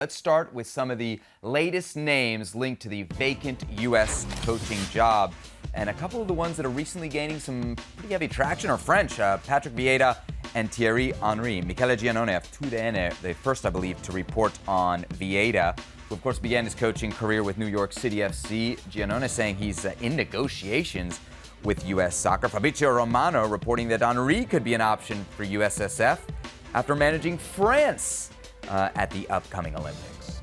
Let's start with some of the latest names linked to the vacant U.S. coaching job. And a couple of the ones that are recently gaining some pretty heavy traction are French. Patrick Viera and Thierry Henry. Michele Giannone of TUDN, the first, I believe, to report on Vieira, who, of course, began his coaching career with New York City FC. Giannone saying he's in negotiations with U.S. Soccer. Fabrizio Romano reporting that Henry could be an option for USSF after managing France at the upcoming Olympics.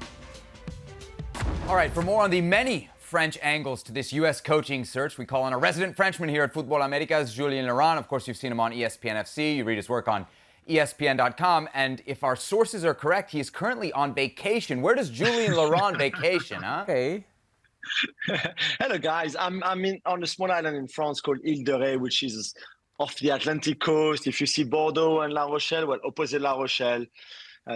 All right, for more on the many French angles to this U.S. coaching search, we call on a resident Frenchman here at Football Americas, Julien Laurens. Of course, you've seen him on ESPN FC. You read his work on ESPN.com. And if our sources are correct, he is currently on vacation. Where does Julien Laurens vacation, huh? Hey. Hello, guys. I'm on a small island in France called Ile de Ré, which is off the Atlantic coast. If you see Bordeaux and La Rochelle, well, opposite La Rochelle.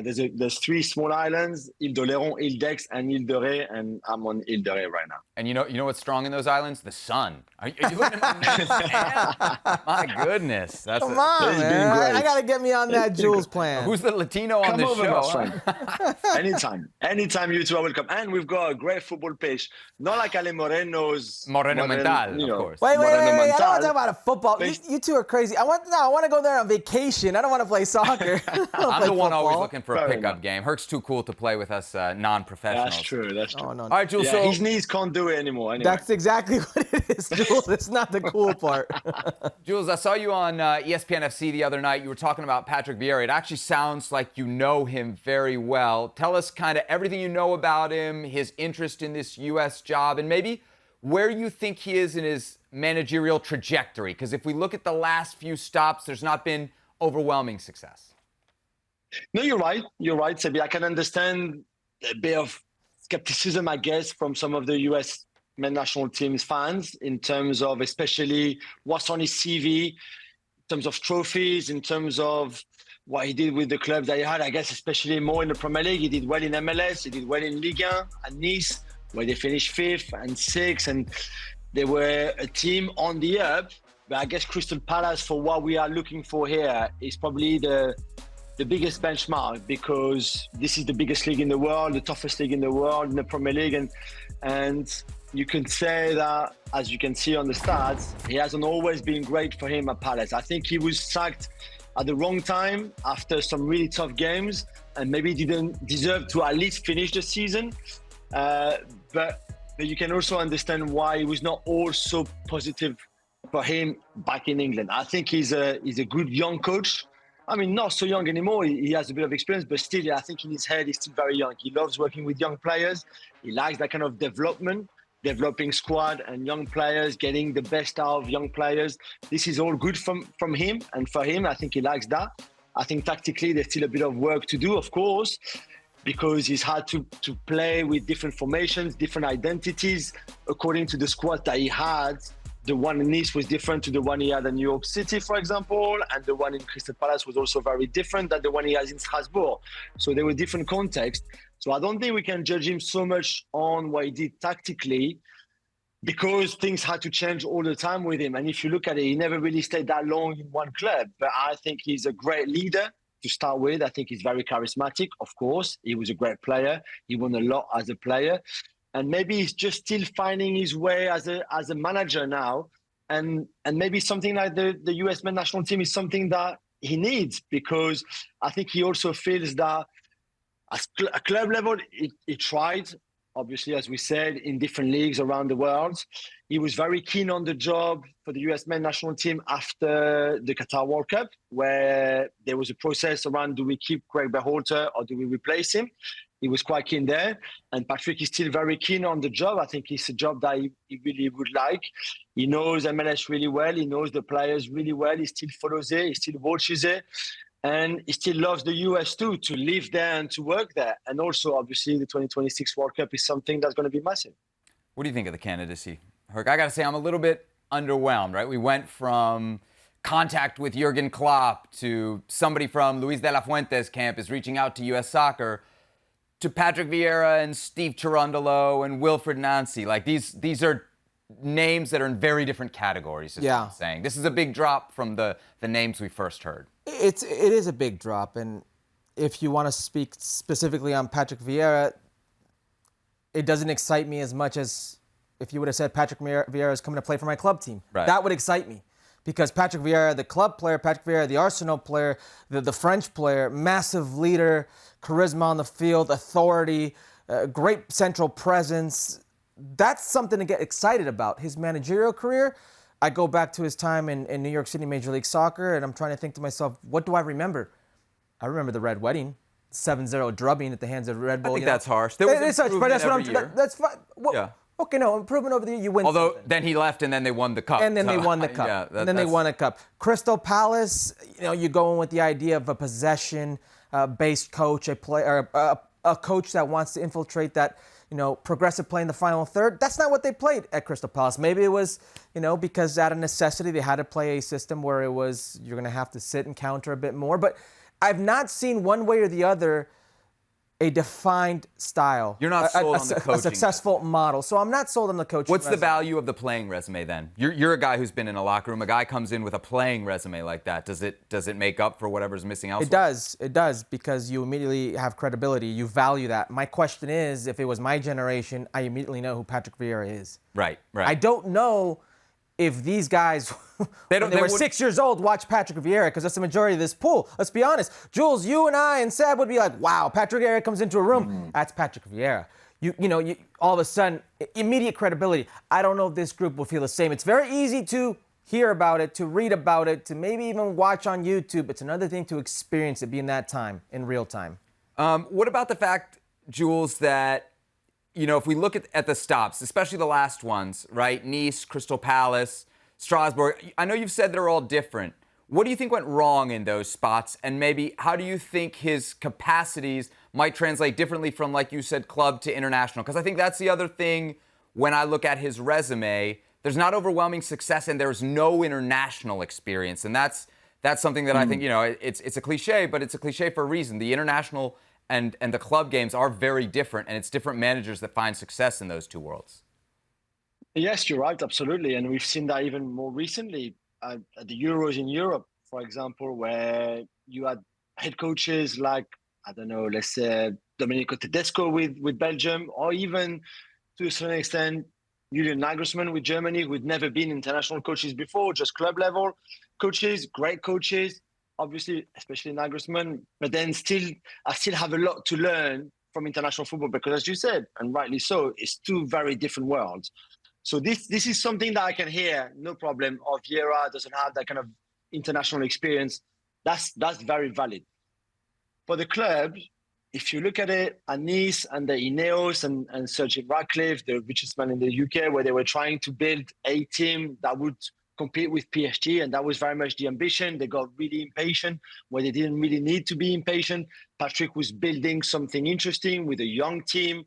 There's three small islands, Ile de Léron, Ile d'Aix, and Ile de Ré, and I'm on Ile de Ré right now. And you know what's strong in those islands? The sun. Are you looking at my My goodness. Come on, man. I got to get me on that Jules plan. Who's the Latino on this show? Anytime you two are welcome. And we've got a great football page. Not like Ale Moreno's. Moreno Mental, of course. Wait. I don't want to talk about a football. You two are crazy. I want to go there on vacation. I don't want to play soccer. I'm the one always looking for a pickup game. Herc's too cool to play with us non-professionals. That's true. Oh, no. All right, Jules. Yeah, so his knees can't do it anymore. Anyway. That's exactly what it is, Jules. It's not the cool part. Jules, I saw you on ESPN FC the other night. You were talking about Patrick Viera. It actually sounds like you know him very well. Tell us kind of everything you know about him, his interest in this U.S. job, and maybe where you think he is in his managerial trajectory. Because if we look at the last few stops, there's not been overwhelming success. No, you're right. You're right, Sebi. I can understand a bit of skepticism, I guess, from some of the U.S. men's national team's fans in terms of especially what's on his CV, in terms of trophies, in terms of what he did with the clubs that he had, I guess, especially more in the Premier League. He did well in MLS. He did well in Ligue 1 and Nice, where they finished 5th and 6th. And they were a team on the up. But I guess Crystal Palace, for what we are looking for here, is probably the biggest benchmark, because this is the biggest league in the world, the toughest league in the world, in the Premier League. And you can say that, as you can see on the stats, he hasn't always been great for him at Palace. I think he was sacked at the wrong time after some really tough games, and maybe didn't deserve to at least finish the season. But you can also understand why it was not all so positive for him back in England. I think he's a good young coach. I mean, not so young anymore. He has a bit of experience, but still, I think in his head, he's still very young. He loves working with young players. He likes that kind of developing squad and young players, getting the best out of young players. This is all good from him and for him. I think he likes that. I think tactically, there's still a bit of work to do, of course, because he's had to play with different formations, different identities, according to the squad that he had. The one in Nice was different to the one he had in New York City, for example, and the one in Crystal Palace was also very different than the one he has in Strasbourg. So they were different contexts. So I don't think we can judge him so much on what he did tactically, because things had to change all the time with him. And if you look at it, he never really stayed that long in one club. But I think he's a great leader to start with. I think he's very charismatic, of course. He was a great player. He won a lot as a player. And maybe he's just still finding his way as a manager now. And maybe something like the US men's national team is something that he needs, because I think he also feels that at a club level, he tried, obviously, as we said, in different leagues around the world. He was very keen on the job for the US men's national team after the Qatar World Cup, where there was a process around, do we keep Greg Berhalter or do we replace him? He was quite keen there. And Patrick is still very keen on the job. I think it's a job that he really would like. He knows MLS really well. He knows the players really well. He still follows it. He still watches it. And he still loves the US too, to live there and to work there. And also, obviously, the 2026 World Cup is something that's going to be massive. What do you think of the candidacy, Herc? I got to say, I'm a little bit underwhelmed, right? We went from contact with Jurgen Klopp to somebody from Luis de la Fuente's camp is reaching out to U.S. Soccer, to Patrick Viera and Steve Cherundolo and Wilfried Nancy. Like, these are names that are in very different categories, is what I'm saying. This is a big drop from the names we first heard. It is a big drop, and if you want to speak specifically on Patrick Viera, it doesn't excite me as much as if you would have said Patrick Viera is coming to play for my club team. Right. That would excite me. Because Patrick Viera, the club player, Patrick Viera, the Arsenal player, the French player, massive leader, charisma on the field, authority, great central presence. That's something to get excited about. His managerial career, I go back to his time in New York City Major League Soccer, and I'm trying to think to myself, what do I remember? I remember the Red Wedding, 7-0 drubbing at the hands of Red Bull. I think that's harsh. There was improvement every year. That's fine. Well, yeah. Okay, no, improvement over the year, you win. Although something. then he left and then they won the cup. And then they won the cup. Yeah, and then they won a cup. Crystal Palace, you go in with the idea of a possession-based coach, a coach that wants to infiltrate that, progressive play in the final third. That's not what they played at Crystal Palace. Maybe it was, because out of necessity they had to play a system where it was you're going to have to sit and counter a bit more. But I've not seen one way or the other a defined style. You're not sold on the coaching. A successful model. So I'm not sold on the coaching. What's the value of the playing resume then? You're a guy who's been in a locker room. A guy comes in with a playing resume like that. Does it make up for whatever's missing elsewhere? It does, because you immediately have credibility. You value that. My question is, if it was my generation, I immediately know who Patrick Viera is. Right. I don't know if these guys, when they were 6 years old, watch Patrick Viera, because that's the majority of this pool. Let's be honest. Jules, you and I and Seb would be like, wow, Patrick Viera comes into a room. That's Patrick Viera. You all of a sudden, immediate credibility. I don't know if this group will feel the same. It's very easy to hear about it, to read about it, to maybe even watch on YouTube. It's another thing to experience it, be in that time, in real time. What about the fact, Jules, that if we look at the stops, especially the last ones, right? Nice, Crystal Palace, Strasbourg. I know you've said they're all different. What do you think went wrong in those spots? And maybe how do you think his capacities might translate differently from, like you said, club to international? Because I think that's the other thing when I look at his resume. There's not overwhelming success and there's no international experience. And that's something that I think, it's a cliche, but it's a cliche for a reason. The international and the club games are very different, and it's different managers that find success in those two worlds. Yes, you're right, absolutely. And we've seen that even more recently at the Euros in Europe, for example, where you had head coaches like, I don't know, let's say Domenico Tedesco with Belgium, or even to a certain extent, Julian Nagelsmann with Germany, who'd never been international coaches before, just club level coaches, great coaches. Obviously, especially Nagelsmann, but then I still have a lot to learn from international football because, as you said, and rightly so, it's two very different worlds. So this is something that I can hear, no problem. Or Vieira doesn't have that kind of international experience. That's very valid. For the club, if you look at it, at Nice and the Ineos and Sir Jim Ratcliffe, the richest man in the UK, where they were trying to build a team that would compete with PSG, and that was very much the ambition. They got really impatient where they didn't really need to be impatient. Patrick was building something interesting with a young team,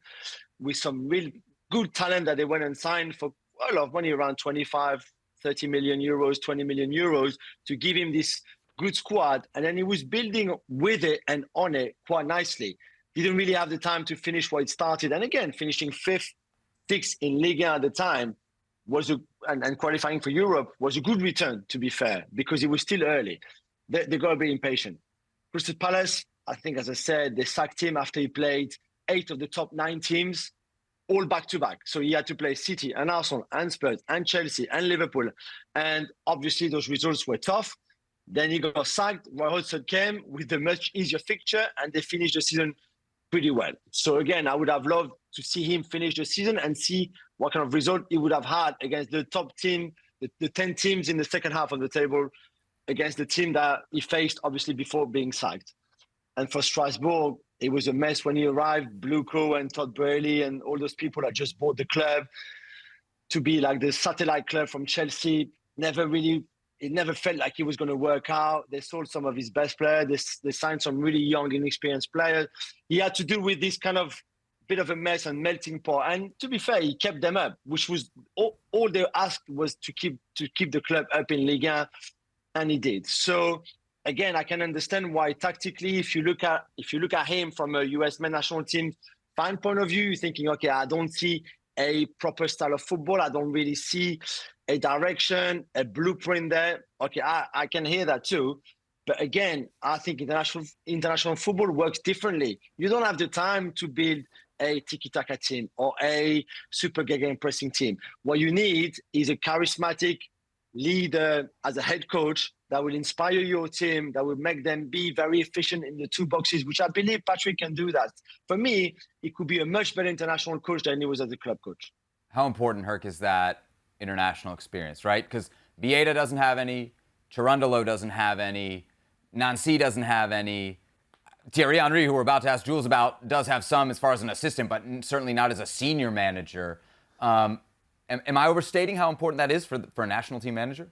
with some real good talent that they went and signed for a lot of money, around 25, 30 million euros, 20 million euros, to give him this good squad. And then he was building with it and on it quite nicely. Didn't really have the time to finish what it started. And again, finishing fifth, sixth in Ligue 1 at the time and qualifying for Europe was a good return, to be fair, because it was still early. They got to be impatient. Crystal Palace, I think, as I said, they sacked him after he played 8 of the top 9 teams, all back-to-back. So he had to play City and Arsenal and Spurs and Chelsea and Liverpool. And obviously those results were tough. Then he got sacked. Roy Hodgson came with a much easier fixture, and they finished the season pretty well. So again, I would have loved to see him finish the season and see what kind of result he would have had against the top team, the 10 teams in the second half of the table, against the team that he faced, obviously, before being sacked. And for Strasbourg, it was a mess when he arrived. Bluco and Todd Boehly and all those people that just bought the club to be like the satellite club from Chelsea. It never felt like it was going to work out. They sold some of his best players. They signed some really young, inexperienced players. He had to deal with this kind of bit of a mess and melting pot. And to be fair, he kept them up, which was all they asked was to keep the club up in Ligue 1, and he did. So again, I can understand why tactically, if you look at him from a US men's national team fan point of view, you're thinking, okay, I don't see a proper style of football. I don't really see a direction, a blueprint there. Okay, I can hear that too. But again, I think international football works differently. You don't have the time to build a tiki-taka team or a super gegenpressing team. What you need is a charismatic leader as a head coach that will inspire your team, that will make them be very efficient in the two boxes, which I believe Patrick can do that. For me, he could be a much better international coach than he was as a club coach. How important, Herc, is that international experience, right? Because Vieira doesn't have any, Cherundolo doesn't have any, Nancy doesn't have any. Thierry Henry, who we're about to ask Jules about, does have some as far as an assistant, but certainly not as a senior manager. Am I overstating how important that is for a national team manager?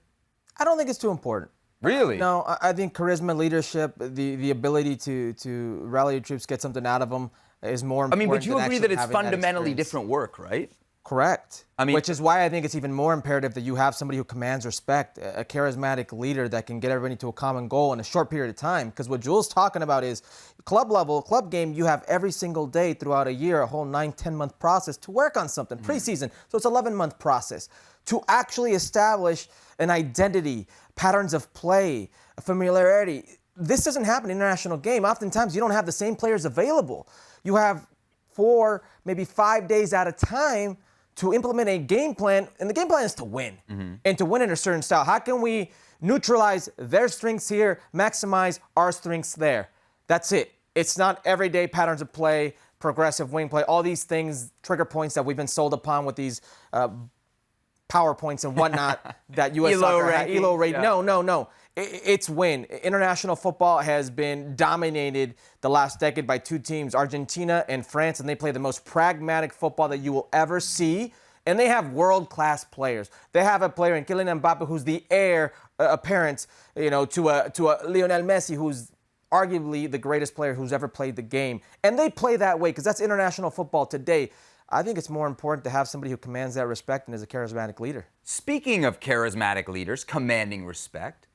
I don't think it's too important. Really? No, I think charisma, leadership, the ability to rally your troops, get something out of them is more important. I mean, but you agree that it's having fundamentally different work, right? Correct. I mean, which is why I think it's even more imperative that you have somebody who commands respect, a charismatic leader that can get everybody to a common goal in a short period of time. Because what Jules talking about is club level, club game, you have every single day throughout a year, a whole 9-10 month process to work on something, preseason. So it's 11-month process to actually establish an identity, patterns of play, a familiarity. This doesn't happen in an international game. Oftentimes you don't have the same players available. You have 4, maybe 5 days at a time to implement a game plan, and the game plan is to win, and to win in a certain style. How can we neutralize their strengths here, maximize our strengths there? That's it. It's not everyday patterns of play, progressive wing play, all these things, trigger points that we've been sold upon with these PowerPoints and whatnot that U.S. soccer had. ELO rate. Yeah. No. It's win. International football has been dominated the last decade by 2 teams, Argentina and France, and they play the most pragmatic football that you will ever see. And they have world-class players. They have a player in Kylian Mbappe who's the heir apparent, to a Lionel Messi, who's arguably the greatest player who's ever played the game. And they play that way because that's international football today. I think it's more important to have somebody who commands that respect and is a charismatic leader. Speaking of charismatic leaders commanding respect,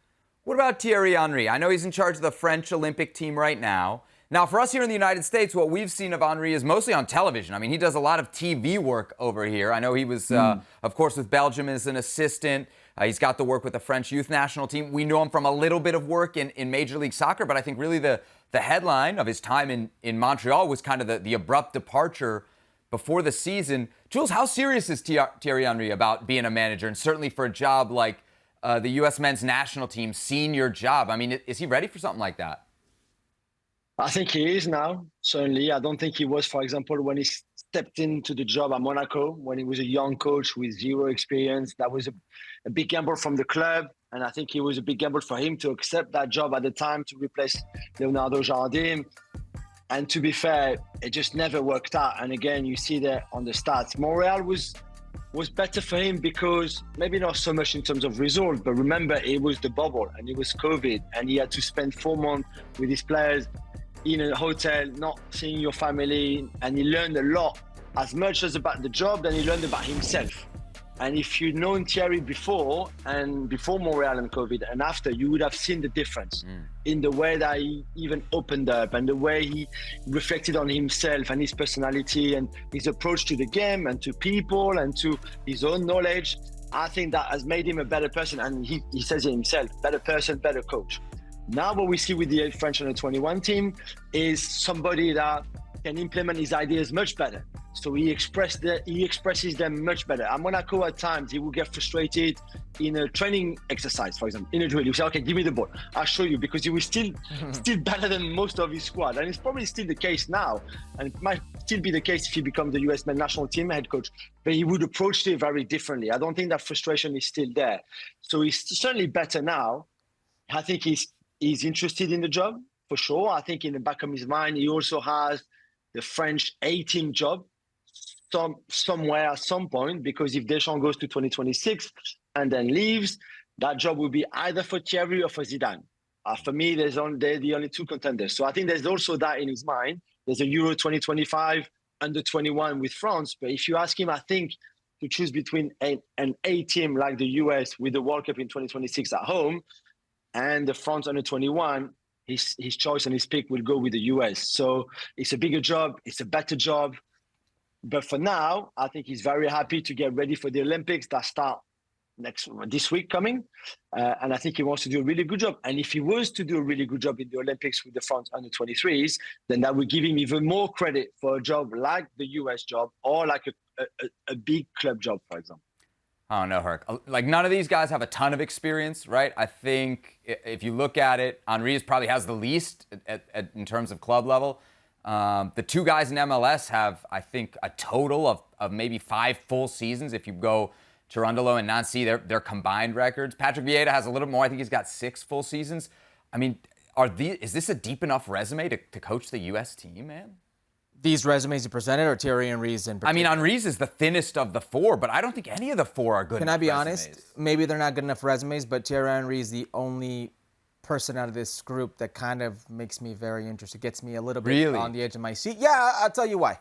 what about Thierry Henry? I know he's in charge of the French Olympic team right now. Now, for us here in the United States, what we've seen of Henry is mostly on television. I mean, he does a lot of TV work over here. I know he was, of course, with Belgium as an assistant. He's got the work with the French youth national team. We know him from a little bit of work in Major League Soccer, but I think really the headline of his time in Montreal was kind of the abrupt departure before the season. Jules, how serious is Thierry Henry about being a manager, and certainly for a job like the U.S. men's national team, senior job? I mean, is he ready for something like that? I think he is now, certainly. I don't think he was, for example, when he stepped into the job at Monaco, when he was a young coach with 0 experience. That was a big gamble from the club. And I think it was a big gamble for him to accept that job at the time to replace Leonardo Jardim. And to be fair, it just never worked out. And again, you see that on the stats. Montreal was better for him because maybe not so much in terms of result, but remember, it was the bubble and it was COVID, and he had to spend 4 months with his players in a hotel, not seeing your family, and he learned a lot, as much as about the job, than he learned about himself. And if you'd known Thierry before Montreal and COVID and after, you would have seen the difference in the way that he even opened up and the way he reflected on himself and his personality and his approach to the game and to people and to his own knowledge. I think that has made him a better person, and he says it himself, better person, better coach. Now what we see with the French under-21 team is somebody that can implement his ideas much better. So he expresses them much better. At Monaco, at times, he will get frustrated in a training exercise, for example. In a drill, he will say, okay, give me the ball. I'll show you, because he was still better than most of his squad. And it's probably still the case now. And it might still be the case if he becomes the US men's national team head coach. But he would approach it very differently. I don't think that frustration is still there. So he's certainly better now. I think he's interested in the job, for sure. I think in the back of his mind, he also has the French A-team job somewhere at some point, because if Deschamps goes to 2026 and then leaves, that job will be either for Thierry or for Zidane. For me, they're the only 2 contenders. So I think there's also that in his mind. There's a Euro 2025 under-21 with France. But if you ask him, I think, to choose between an A-team like the US with the World Cup in 2026 at home and the France under-21, his choice and his pick will go with the US. So it's a bigger job, it's a better job. But for now, I think he's very happy to get ready for the Olympics that start this week coming, and I think he wants to do a really good job. And if he was to do a really good job in the Olympics with the France under-23s, then that would give him even more credit for a job like the US job or like a big club job, for example. I don't know, Herc. Like, none of these guys have a ton of experience, right? I think if you look at it, Henry probably has the least in terms of club level. The two guys in MLS have, I think, a total of maybe 5 full seasons. If you go Cherundolo and Nancy, their combined records. Patrick Viera has a little more. I think he's got 6 full seasons. I mean, is this a deep enough resume to coach the U.S. team, man? These resumes you presented, or Thierry Henry's in particular? I mean, Henry's is the thinnest of the 4, but I don't think any of the 4 are good. Can I be resumes. honest? Maybe they're not good enough resumes, but Thierry Henry is the only person out of this group that kind of makes me very interested, gets me a little bit on the edge of my seat. Yeah, I'll tell you why.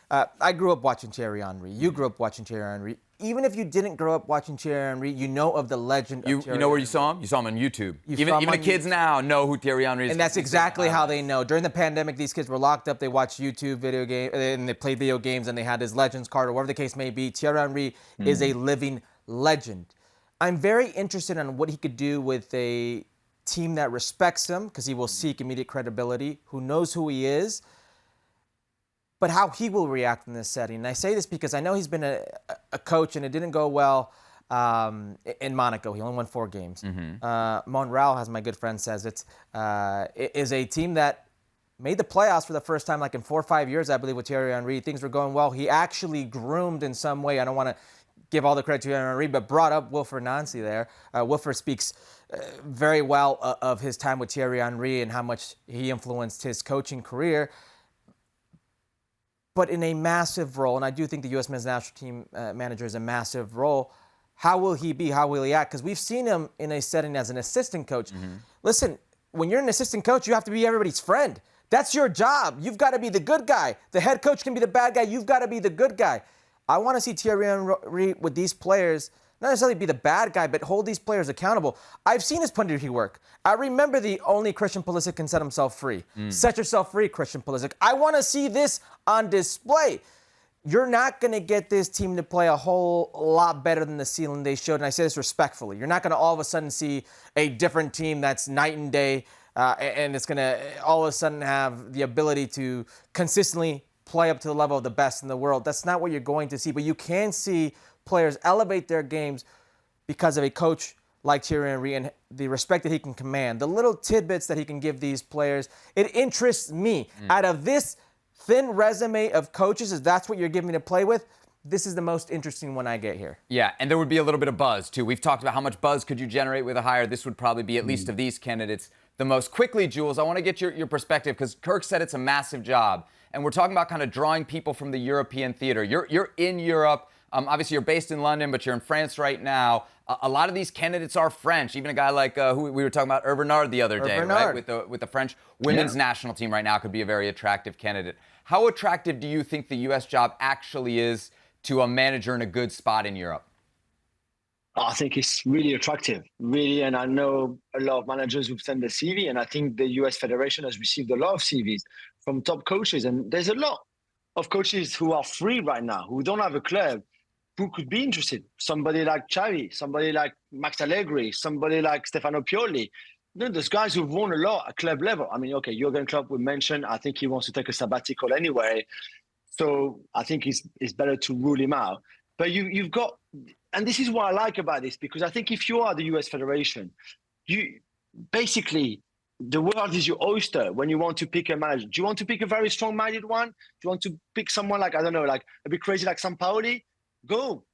I grew up watching Thierry Henry. You grew up watching Thierry Henry. Even if you didn't grow up watching Thierry Henry, you know of the legend of Thierry Henry. You know where you saw him? You saw him on YouTube. Even the kids now know who Thierry Henry is. And that's exactly how they know. During the pandemic, these kids were locked up. They watched YouTube video games, and they played video games, and they had his Legends card, or whatever the case may be. Thierry Henry is a living legend. I'm very interested in what he could do with a team that respects him, because he will seek immediate credibility, who knows who he is, but how he will react in this setting. And I say this because I know he's been a coach, and it didn't go well in Monaco. He only won 4 games. Monreal, as my good friend says, it is a team that made the playoffs for the first time like in 4 or 5 years, I believe, with Thierry Henry. Things were going well. He actually groomed in some way. I don't want to give all the credit to Thierry Henry, but brought up Wilfried Nancy there. Wilfried speaks very well of his time with Thierry Henry and how much he influenced his coaching career. But in a massive role, and I do think the U.S. men's national team manager is a massive role, how will he be? How will he act? Because we've seen him in a setting as an assistant coach. Listen, when you're an assistant coach, you have to be everybody's friend. That's your job. You've got to be the good guy. The head coach can be the bad guy. You've got to be the good guy. I want to see Thierry Henry with these players, not necessarily be the bad guy, but hold these players accountable. I've seen his punditry work. I remember the only Christian Pulisic can set himself free. Set yourself free, Christian Pulisic. I want to see this on display. You're not going to get this team to play a whole lot better than the ceiling they showed, and I say this respectfully. You're not going to all of a sudden see a different team that's night and day, and it's going to all of a sudden have the ability to consistently play up to the level of the best in the world. That's not what you're going to see, but you can see players elevate their games because of a coach like Thierry Henry and the respect that he can command, the little tidbits that he can give these players. It interests me. Out of this thin resume of coaches, if that's what you're giving me to play with, this is the most interesting one I get here. Yeah, and there would be a little bit of buzz, too. We've talked about how much buzz could you generate with a hire. This would probably be, at least of these candidates, the most. Quickly, Jules, I want to get your perspective, because Kirk said it's a massive job. And we're talking about kind of drawing people from the European theater. You're in Europe. Obviously, you're based in London, but you're in France right now. A lot of these candidates are French. Even a guy like who we were talking about, Bernard, the other day, right? With the French women's national team right now could be a very attractive candidate. How attractive do you think the U.S. job actually is to a manager in a good spot in Europe? I think it's really attractive, really. And I know a lot of managers who've sent their CV, and I think the U.S. Federation has received a lot of CVs from top coaches. And there's a lot of coaches who are free right now, who don't have a club, who could be interested. Somebody like Xavi, somebody like Max Allegri, somebody like Stefano Pioli. You know, those guys who've won a lot at club level. I mean, okay, Jurgen Klopp we mentioned. I think he wants to take a sabbatical anyway. So I think it's better to rule him out. But you've got, and this is what I like about this, because I think if you are the US Federation, you basically, the world is your oyster when you want to pick a manager. Do you want to pick a very strong-minded one? Do you want to pick someone like, I don't know, like a bit crazy like Sampaoli? Go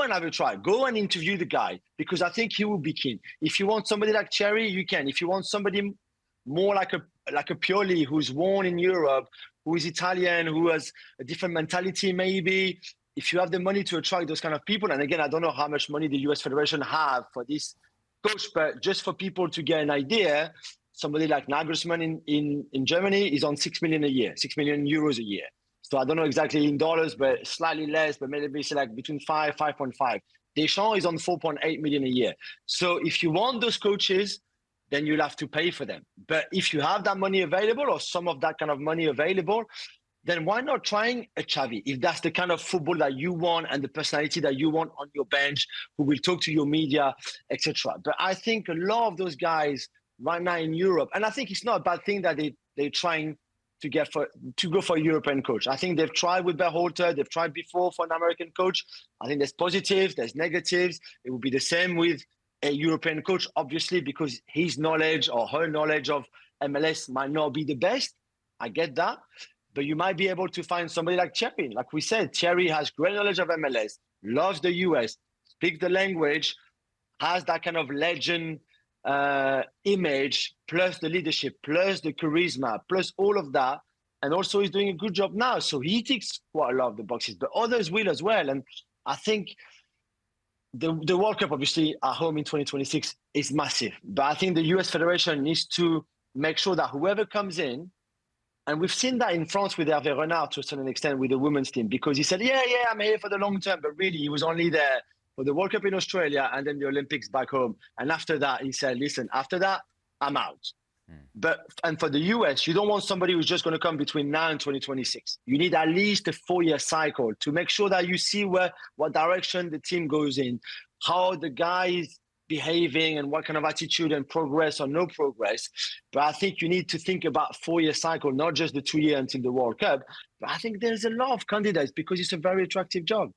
and have a try. Go and interview the guy, because I think he will be keen. If you want somebody like Thierry, you can. If you want somebody more like a Pioli, who's born in Europe, who is Italian, who has a different mentality maybe, if you have the money to attract those kind of people, and again, I don't know how much money the US Federation have for this coach, but just for people to get an idea, somebody like Nagelsmann in Germany is on 6 million a year, 6 million euros a year. So I don't know exactly in dollars, but slightly less, but maybe it's like between 5.5. Deschamps is on 4.8 million a year. So if you want those coaches, then you'll have to pay for them. But if you have that money available, or some of that kind of money available, then why not trying a Xavi? If that's the kind of football that you want and the personality that you want on your bench, who will talk to your media, etc. But I think a lot of those guys right now in Europe, and I think it's not a bad thing that they're trying to go for a European coach. I think they've tried with Berhalter, they've tried before for an American coach. I think there's positives, there's negatives. It would be the same with a European coach, obviously, because his knowledge or her knowledge of MLS might not be the best. I get that. But you might be able to find somebody like Thierry. Like we said, Thierry has great knowledge of MLS, loves the US, speaks the language, has that kind of legend image, plus the leadership, plus the charisma, plus all of that. And also he's doing a good job now. So he ticks quite a lot of the boxes, but others will as well. And I think the World Cup, obviously, at home in 2026 is massive. But I think the US Federation needs to make sure that whoever comes in, and we've seen that in France with Hervé Renard to a certain extent with the women's team, because he said, yeah, I'm here for the long term, but really he was only there for the World Cup in Australia and then the Olympics back home. And after that, he said, listen, after that, I'm out. And for the US, you don't want somebody who's just going to come between now and 2026. You need at least a 4-year cycle to make sure that you see what direction the team goes in, how the guys behaving and what kind of attitude and progress or no progress. But I think you need to think about 4-year cycle, not just the 2 year until the World Cup. But I think there's a lot of candidates because it's a very attractive job.